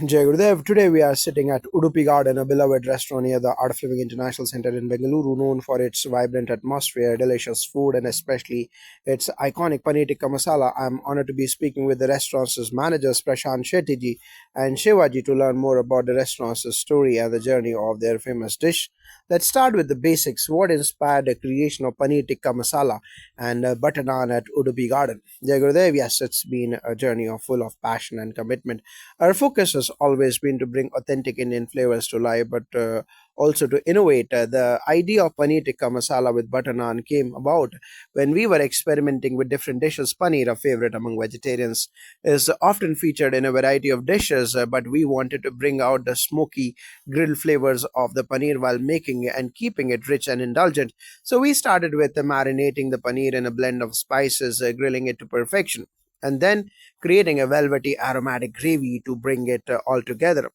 Jai Gurudev. Today we are sitting at Udupi Garden, a beloved restaurant near the Art of Living International Center in Bengaluru, known for its vibrant atmosphere, delicious food, and especially its iconic Paneer Tikka Masala. I'm honored to be speaking with the restaurant's managers, Prashant Shetty and Shivaji, to learn more about the restaurant's story and the journey of their famous dish. Let's start with the basics. What inspired the creation of Paneer Tikka Masala and butter naan at Udupi Garden? Jai Gurudev, yes, it's been a journey full of passion and commitment. Our focus has always been to bring authentic Indian flavors to life, but also to innovate. The idea of paneer tikka masala with butter naan came about when we were experimenting with different dishes. Paneer, a favorite among vegetarians, is often featured in a variety of dishes, but we wanted to bring out the smoky grilled flavors of the paneer while making and keeping it rich and indulgent. So we started with marinating the paneer in a blend of spices, grilling it to perfection, and then creating a velvety aromatic gravy to bring it all together.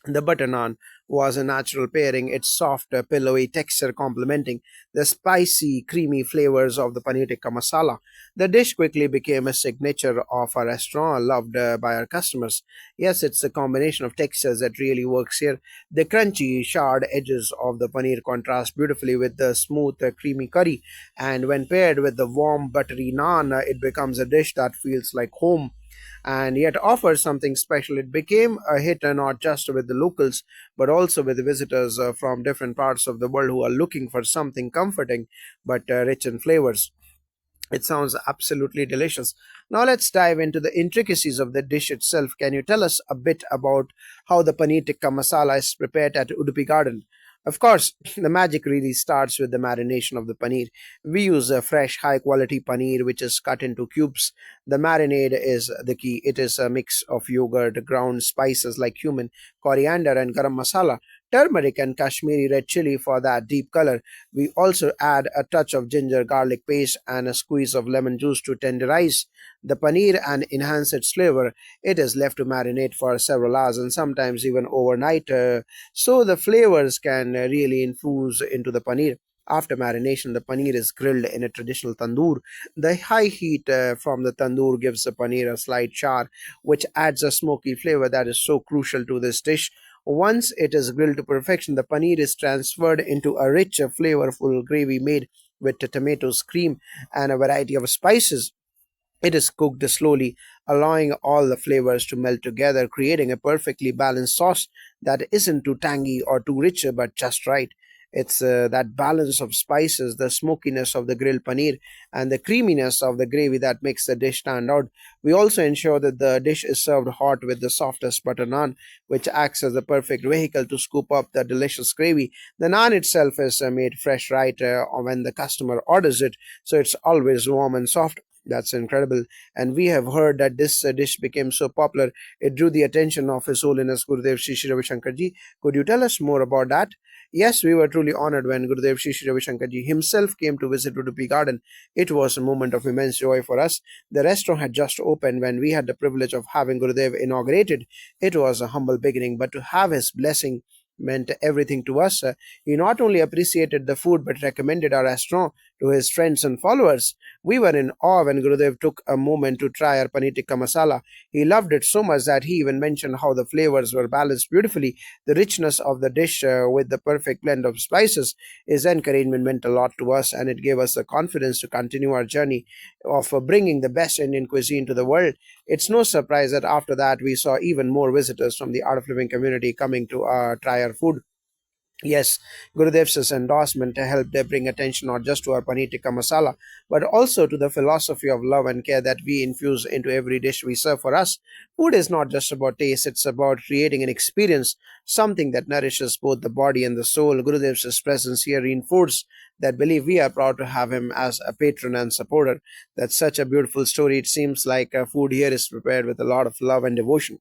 The butter naan was a natural pairing, its soft, pillowy texture complementing the spicy, creamy flavors of the paneer tikka masala. The dish quickly became a signature of our restaurant, loved by our customers. Yes, it's a combination of textures that really works here. The crunchy, charred edges of the paneer contrast beautifully with the smooth, creamy curry, and when paired with the warm, buttery naan, it becomes a dish that feels like home and yet offers something special. It became a hit not just with the locals but also with visitors from different parts of the world who are looking for something comforting but rich in flavors. It sounds absolutely delicious. Now let's dive into the intricacies of the dish itself. Can you tell us a bit about how the paneer tikka masala is prepared at Udupi Garden? Of course, the magic really starts with the marination of the paneer. We use a fresh, high quality paneer which is cut into cubes. The marinade is the key. It is a mix of yogurt, ground spices like cumin, coriander, and garam masala, turmeric, and Kashmiri red chili for that deep color. We also add a touch of ginger garlic paste and a squeeze of lemon juice to tenderize the paneer and enhance its flavor. It is left to marinate for several hours and sometimes even overnight, so the flavors can really infuse into the paneer. After marination, the paneer is grilled in a traditional tandoor. The high heat from the tandoor gives the paneer a slight char, which adds a smoky flavor that is so crucial to this dish. Once it is grilled to perfection, the paneer is transferred into a rich, flavorful gravy made with tomatoes, cream, and a variety of spices. It is cooked slowly, allowing all the flavors to melt together, creating a perfectly balanced sauce that isn't too tangy or too rich, but just right. It's that balance of spices, the smokiness of the grilled paneer, and the creaminess of the gravy that makes the dish stand out. We also ensure that the dish is served hot with the softest butter naan, which acts as the perfect vehicle to scoop up the delicious gravy. The naan itself is made fresh right when the customer orders it, so it's always warm and soft. That's incredible. And we have heard that this dish became so popular, it drew the attention of His Holiness Gurudev Shri Shri Ravi Shankar Ji. Could you tell us more about that? Yes, we were truly honored when Gurudev Shri Shri Ravi Shankar Ji himself came to visit Udupi Garden. It was a moment of immense joy for us. The restaurant had just opened when we had the privilege of having Gurudev inaugurated. It was a humble beginning, but to have his blessing meant everything to us. He not only appreciated the food but recommended our restaurant to his friends and followers. We were in awe when Gurudev took a moment to try our paneer tikka masala. He loved it so much that he even mentioned how the flavors were balanced beautifully. The richness of the dish with the perfect blend of spices, his encouragement meant a lot to us, and it gave us the confidence to continue our journey of bringing the best Indian cuisine to the world. It's no surprise that after that we saw even more visitors from the Art of Living community coming to try our food. Yes, Gurudev's endorsement helped bring attention not just to our paneer tikka masala, but also to the philosophy of love and care that we infuse into every dish we serve. For us, food is not just about taste, it's about creating an experience, something that nourishes both the body and the soul. Gurudev's presence here reinforces that belief. We are proud to have him as a patron and supporter. That's such a beautiful story. It seems like food here is prepared with a lot of love and devotion.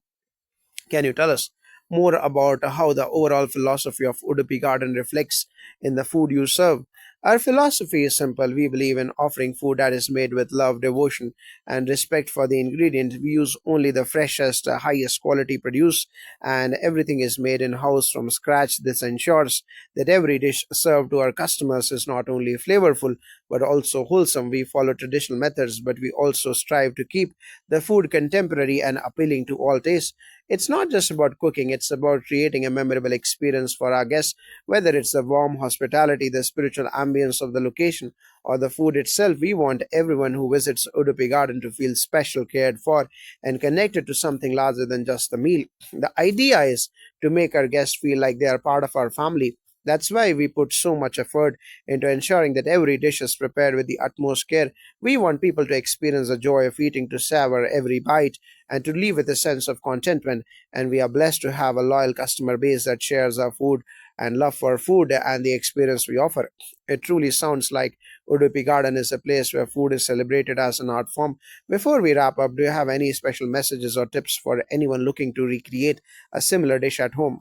Can you tell us more about how the overall philosophy of Udupi Garden reflects in the food you serve? Our philosophy is simple. We believe in offering food that is made with love, devotion, and respect for the ingredients. We use only the freshest, highest quality produce, and everything is made in house from scratch. This ensures that every dish served to our customers is not only flavorful but also wholesome. We follow traditional methods, but we also strive to keep the food contemporary and appealing to all tastes. It's not just about cooking, it's about creating a memorable experience for our guests, whether it's the warm hospitality, the spiritual ambience of the location, or the food itself. We want everyone who visits Udupi Garden to feel special, cared for, and connected to something larger than just the meal. The idea is to make our guests feel like they are part of our family. That's why we put so much effort into ensuring that every dish is prepared with the utmost care. We want people to experience the joy of eating, to savor every bite, and to leave with a sense of contentment. And we are blessed to have a loyal customer base that shares our food and love for food and the experience we offer. It truly sounds like Udupi Garden is a place where food is celebrated as an art form. Before we wrap up, do you have any special messages or tips for anyone looking to recreate a similar dish at home?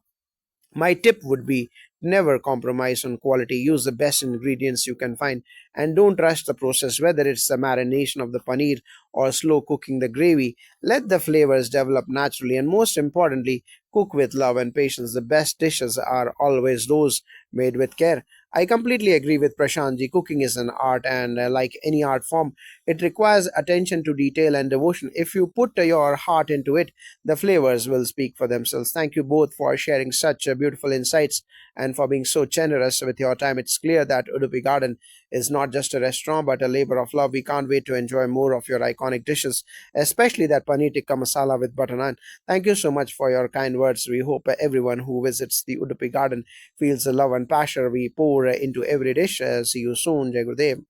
My tip would be never compromise on quality. Use the best ingredients you can find and don't rush the process, whether it's the marination of the paneer or slow cooking the gravy. Let the flavors develop naturally and, most importantly, cook with love and patience. The best dishes are always those made with care. I completely agree with Prashantji. Cooking is an art, and like any art form, it requires attention to detail and devotion. If you put your heart into it, the flavors will speak for themselves. Thank you both for sharing such beautiful insights and for being so generous with your time. It's clear that Udupi Garden is not just a restaurant but a labor of love. We can't wait to enjoy more of your iconic dishes, especially that paneer tikka masala with butter naan. Thank you so much for your kind words. We hope everyone who visits the Udupi Garden feels the love and passion we pour into every dish. See you soon. Jai Gurudev.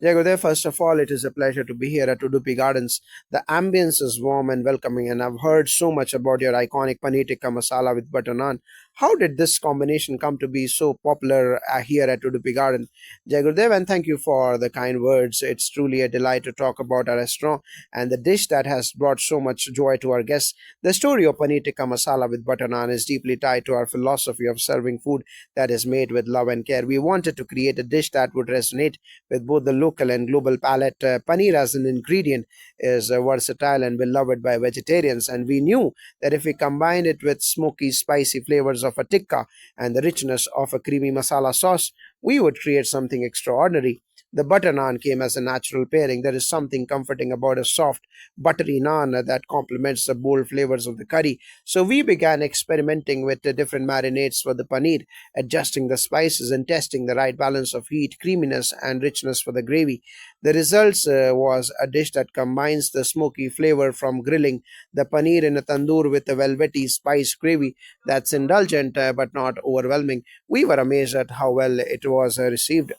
Jagodev, first of all, it is a pleasure to be here at Udupi Gardens. The ambience is warm and welcoming, and I've heard so much about your iconic paneer tikka masala with butter naan. How did this combination come to be so popular here at Udupi Garden? Jagodev, and thank you for the kind words. It's truly a delight to talk about our restaurant and the dish that has brought so much joy to our guests. The story of paneer tikka masala with butter naan is deeply tied to our philosophy of serving food that is made with love and care. We wanted to create a dish that would resonate with both the local and global palate. Paneer as an ingredient is versatile and beloved by vegetarians, and we knew that if we combine it with smoky, spicy flavors of a tikka and the richness of a creamy masala sauce, we would create something extraordinary. The butter naan came as a natural pairing. There is something comforting about a soft, buttery naan that complements the bold flavors of the curry. So we began experimenting with the different marinades for the paneer, adjusting the spices and testing the right balance of heat, creaminess, and richness for the gravy. The results was a dish that combines the smoky flavor from grilling the paneer in a tandoor with a velvety spice gravy that's indulgent but not overwhelming. We were amazed at how well it was received.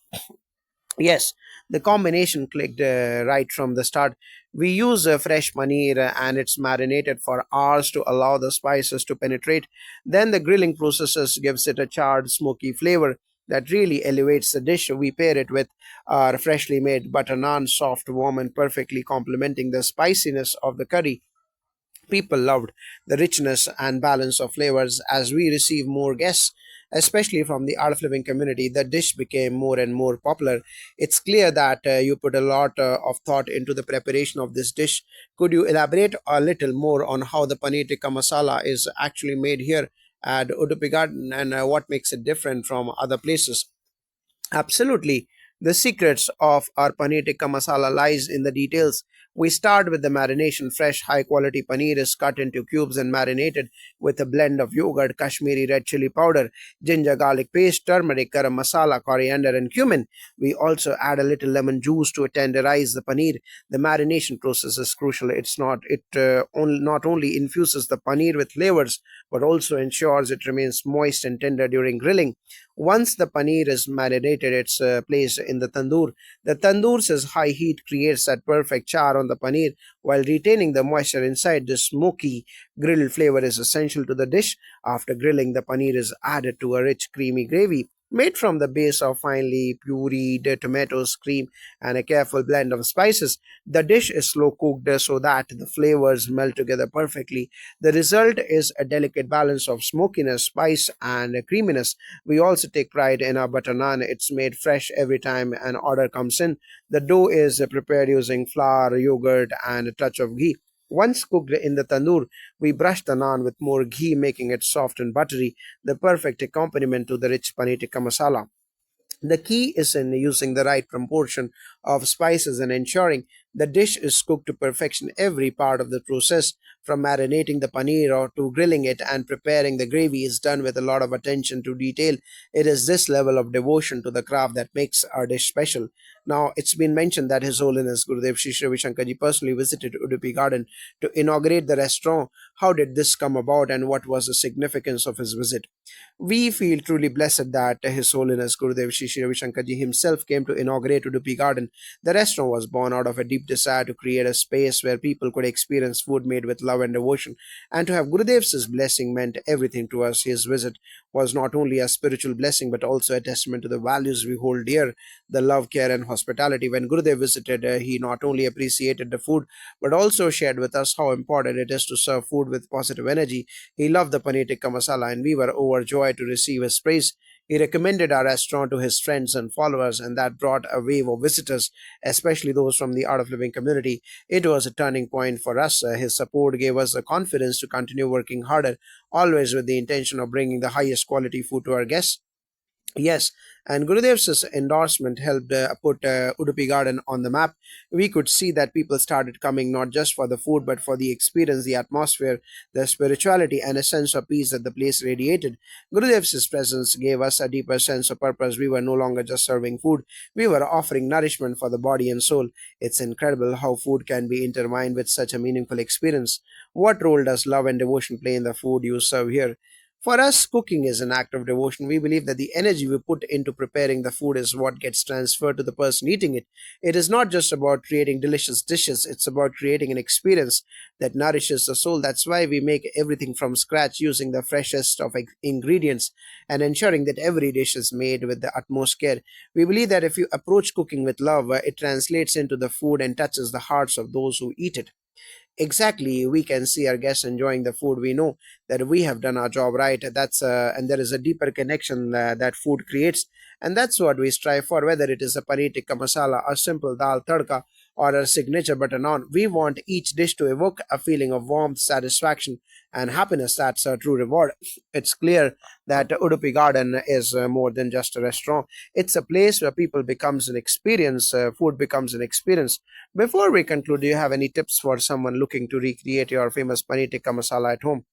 Yes, the combination clicked right from the start. We use fresh paneer and it's marinated for hours to allow the spices to penetrate. Then the grilling processes gives it a charred, smoky flavor that really elevates the dish. We pair it with our freshly made butter naan, soft, warm, and perfectly complementing the spiciness of the curry. People loved the richness and balance of flavors. As we received more guests, especially from the art of living community, the dish became more and more popular. It's clear that you put a lot of thought into the preparation of this dish. Could you elaborate a little more on how the paneer tikka masala is actually made here at Udupi Garden and what makes it different from other places? Absolutely. The secrets of our paneer tikka masala lies in the details. We start with the marination. Fresh, high quality paneer is cut into cubes and marinated with a blend of yogurt, Kashmiri red chili powder, ginger garlic paste, turmeric, garam masala, coriander, and cumin. We also add a little lemon juice to tenderize the paneer. The marination process is crucial. It not only infuses the paneer with flavors but also ensures it remains moist and tender during grilling. Once the paneer is marinated, it's placed in the tandoor. The tandoor's high heat creates that perfect char on the paneer while retaining the moisture inside. The smoky grilled flavor is essential to the dish. After grilling, the paneer is added to a rich, creamy gravy made from the base of finely pureed tomatoes, cream, and a careful blend of spices. The dish is slow cooked so that the flavors melt together perfectly. The result is a delicate balance of smokiness, spice, and creaminess. We also take pride in our butter naan. It's made fresh every time an order comes in. The dough is prepared using flour, yogurt, and a touch of ghee. Once cooked in the tandoor, we brush the naan with more ghee, making it soft and buttery, the perfect accompaniment to the rich paneer tikka masala. The key is in using the right proportion of spices and ensuring the dish is cooked to perfection. Every part of the process, from marinating the paneer or to grilling it and preparing the gravy, is done with a lot of attention to detail. It is this level of devotion to the craft that makes our dish special. Now, it's been mentioned that His Holiness Gurudev Shri Ravi Shankarji personally visited Udupi Garden to inaugurate the restaurant. How did this come about, and what was the significance of his visit? We feel truly blessed that His Holiness Gurudev Shri Ravi Shankarji himself came to inaugurate Udupi Garden. The restaurant was born out of a deep desire to create a space where people could experience food made with love and devotion. And to have Gurudev's blessing meant everything to us. His visit was not only a spiritual blessing but also a testament to the values we hold dear, the love, care, and hospitality. When Gurudev visited, he not only appreciated the food but also shared with us how important it is to serve food with positive energy. He loved the Paneer Tikka Masala, and we were overjoyed to receive his praise. He recommended our restaurant to his friends and followers, and that brought a wave of visitors, especially those from the Art of Living community. It was a turning point for us. His support gave us the confidence to continue working harder, always with the intention of bringing the highest quality food to our guests. Yes, and Gurudev's endorsement helped put Udupi Garden on the map. We could see that people started coming not just for the food but for the experience, the atmosphere, the spirituality, and a sense of peace that the place radiated. Gurudev's presence gave us a deeper sense of purpose. We were no longer just serving food, we were offering nourishment for the body and soul. It's incredible how food can be intertwined with such a meaningful experience. What role does love and devotion play in the food you serve here? For us, cooking is an act of devotion. We believe that the energy we put into preparing the food is what gets transferred to the person eating it. It is not just about creating delicious dishes, it's about creating an experience that nourishes the soul. That's why we make everything from scratch using the freshest of ingredients and ensuring that every dish is made with the utmost care. We believe that if you approach cooking with love, it translates into the food and touches the hearts of those who eat it. Exactly, we can see our guests enjoying the food. We know that we have done our job right. And there is a deeper connection that food creates, and that's what we strive for. Whether it is a paneer tikka masala, a simple dal tadka, or a signature butter naan, we want each dish to evoke a feeling of warmth, satisfaction, and happiness. That's a true reward. It's clear that Udupi Garden is more than just a restaurant. It's a place where people becomes an experience. Food becomes an experience. Before we conclude, do you have any tips for someone looking to recreate your famous paneer tikka masala at home?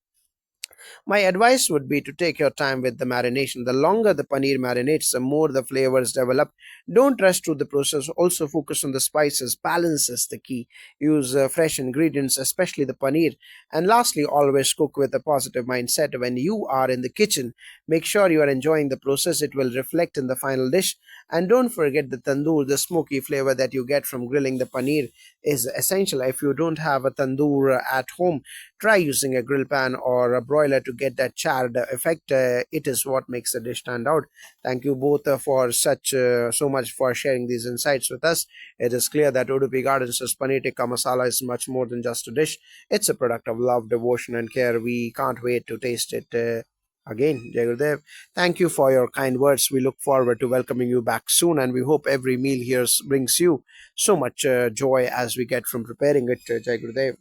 My advice would be to take your time with the marination. The longer the paneer marinates, the more the flavors develop. Don't rush through the process. Also, focus on the spices. Balance is the key. Use fresh ingredients, especially the paneer. And lastly, always cook with a positive mindset. When you are in the kitchen, make sure you are enjoying the process. It will reflect in the final dish. And don't forget the tandoor, the smoky flavor that you get from grilling the paneer is essential. If you don't have a tandoor at home, try using a grill pan or a broiler to get that charred effect. It is what makes the dish stand out. Thank you both for so much for sharing these insights with us. It is clear that Udupi Gardens' Paneer Tikka Masala is much more than just a dish. It's a product of love, devotion, and care. We can't wait to taste it. Again, Jai Gurudev, thank you for your kind words. We look forward to welcoming you back soon, and we hope every meal here brings you so much joy as we get from preparing it. Jai Gurudev.